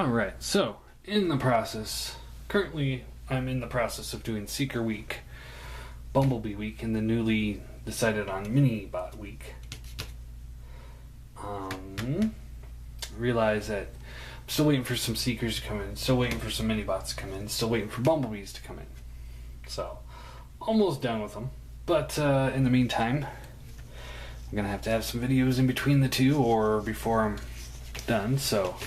Alright, so currently I'm in the process of doing Seeker Week, Bumblebee Week, and the newly decided on Mini-Bot Week. Realize that I'm still waiting for some Seekers to come in, still waiting for some Mini-Bots to come in, still waiting for Bumblebees to come in. So, almost done with them. But in the meantime, I'm going to have some videos in between the two or before I'm done, so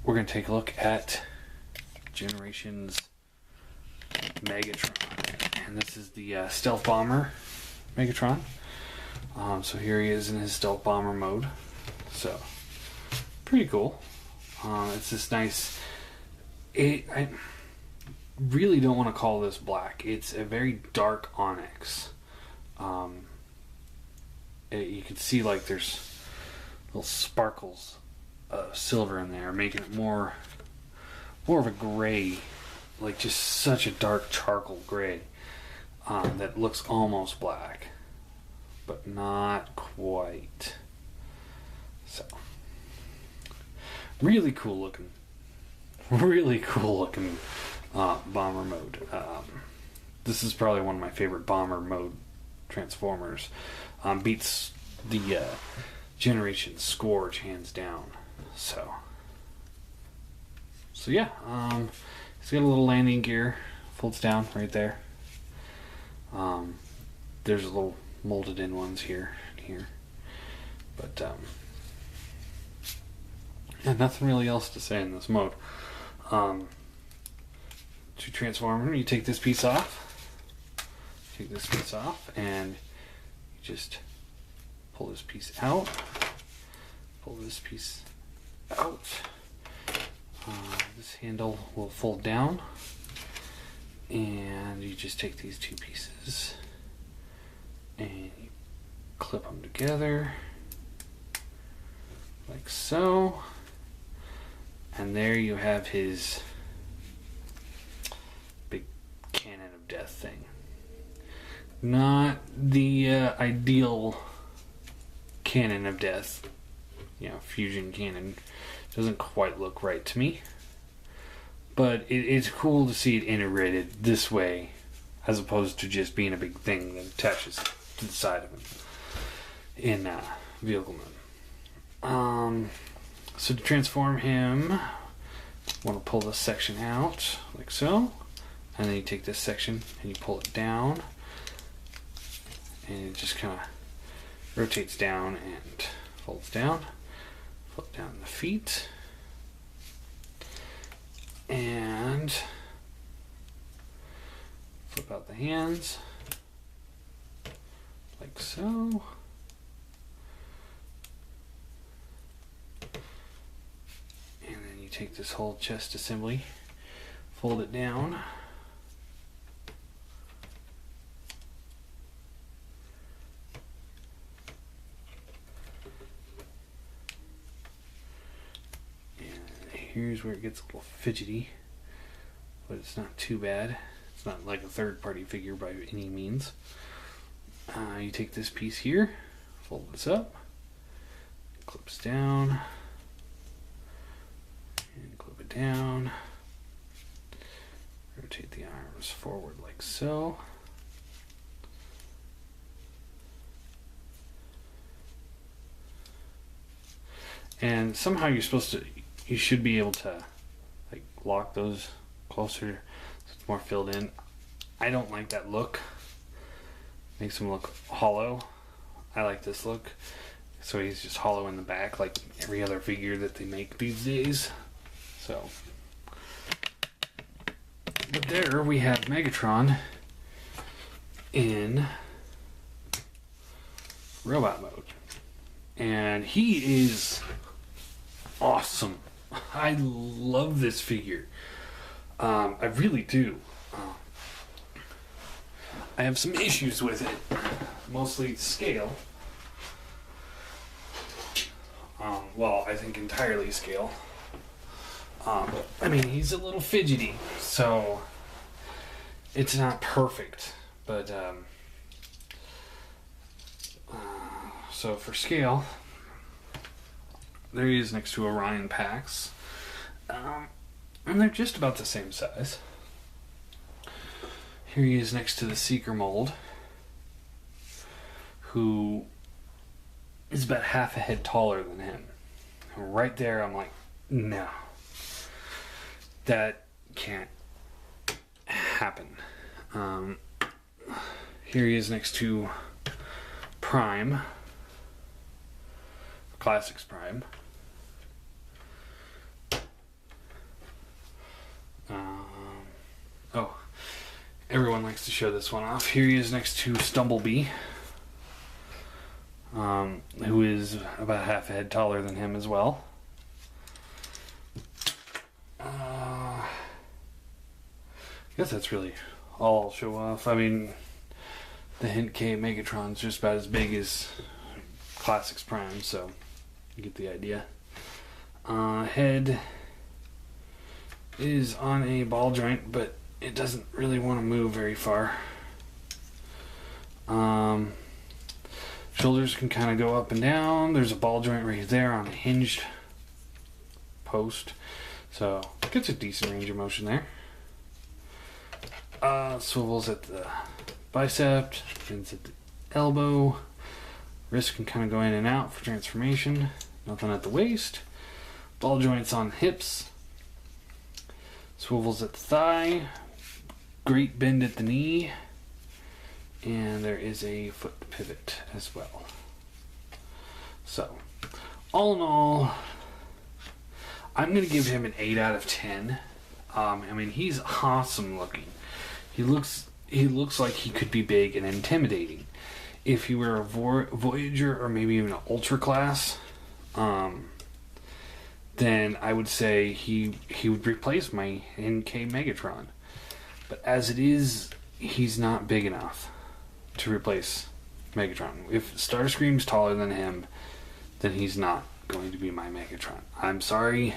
we're going to take a look at Generations Megatron. And this is the Stealth Bomber Megatron. So here he is in his Stealth Bomber mode. So, pretty cool. It's this nice... I really don't want to call this black. It's a very dark onyx. You can see like there's little sparkles of silver in there, making it more of a gray, like just such a dark charcoal gray that looks almost black, but not quite. So, really cool looking bomber mode. This is probably one of my favorite bomber mode Transformers. Beats the Generation Scourge hands down. So yeah, it's got a little landing gear, folds down right there. There's a little molded in ones here, but yeah, nothing really else to say in this mode. To transform him, you take this piece off, and you just pull this piece out, this handle will fold down, and you just take these two pieces and you clip them together like so, and there you have his big cannon of death thing. Not the ideal cannon of death, fusion cannon. Doesn't quite look right to me, but it's cool to see it integrated this way as opposed to just being a big thing that attaches to the side of him in vehicle mode. So to transform him, want to pull this section out like so, and then you take this section and you pull it down, and it just kind of rotates down and folds down. Flip down the feet, and flip out the hands like so. And then you take this whole chest assembly, fold it down, here's where it gets a little fidgety, but it's not too bad. It's not like a third-party figure by any means. You take this piece here, fold this up, clips down, and clip it down. Rotate the arms forward like so. And somehow you should be able to like lock those closer so it's more filled in. I don't like that look. Makes him look hollow. I like this look. So he's just hollow in the back like every other figure that they make these days. So, but there we have Megatron in robot mode. And he is awesome. I love this figure. I really do. I have some issues with it, mostly scale. Well, I think entirely scale. I mean, he's a little fidgety, so it's not perfect, but so for scale, there he is next to Orion Pax. And they're just about the same size. Here he is next to the Seeker mold, who is about half a head taller than him. And right there, I'm like, no. That can't happen. Here he is next to Prime, Classics Prime. Oh, everyone likes to show this one off. Here he is next to Stumblebee, who is about half a head taller than him as well. I guess that's really all I'll show off. I mean, the Hint K Megatron's just about as big as Classics Prime, so you get the idea. Head is on a ball joint, but it doesn't really want to move very far. Shoulders can kind of go up and down. There's a ball joint right there on a hinged post, so gets a decent range of motion there. Swivels at the bicep, bends at the elbow. Wrist can kind of go in and out for transformation. Nothing at the waist. Ball joints on hips. Swivels at the thigh. Great bend at the knee. And there is a foot pivot as well. So, all in all, I'm going to give him an 8 out of 10. I mean, he's awesome looking. He looks like he could be big and intimidating. If he were a Voyager or maybe even an Ultra class, then I would say he would replace my NK Megatron. But as it is, he's not big enough to replace Megatron. If Starscream's taller than him, then he's not going to be my Megatron. I'm sorry.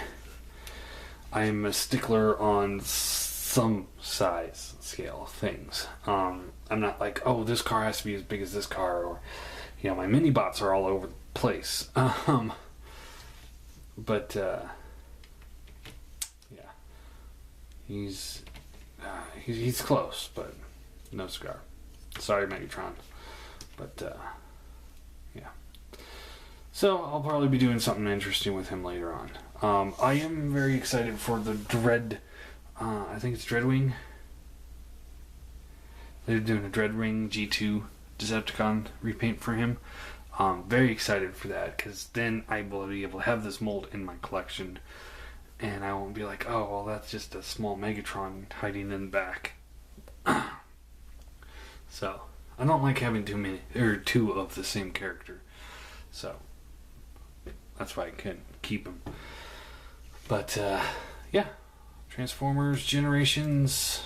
I'm a stickler on some size scale of things. I'm not like, oh, this car has to be as big as this car, or, you know, my mini bots are all over the place. But yeah, he's close, but no cigar. Sorry, Megatron, but yeah. So I'll probably be doing something interesting with him later on. I am very excited for the Dread. I think it's Dreadwing. They're doing a Dreadwing G2 Decepticon repaint for him. Very excited for that, because then I will be able to have this mold in my collection, and I won't be like, oh, well, that's just a small Megatron hiding in the back. So I don't like having too many or two of the same character, so that's why I couldn't keep him. But yeah, Transformers Generations,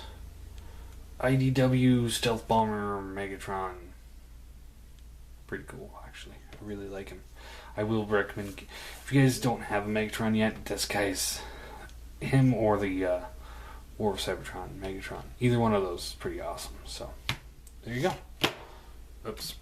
IDW Stealth Bomber Megatron. Pretty cool, actually. I really like him. I will recommend, if you guys don't have a Megatron yet, this guy's, him or the War of Cybertron Megatron. Either one of those is pretty awesome. So, there you go. Oops.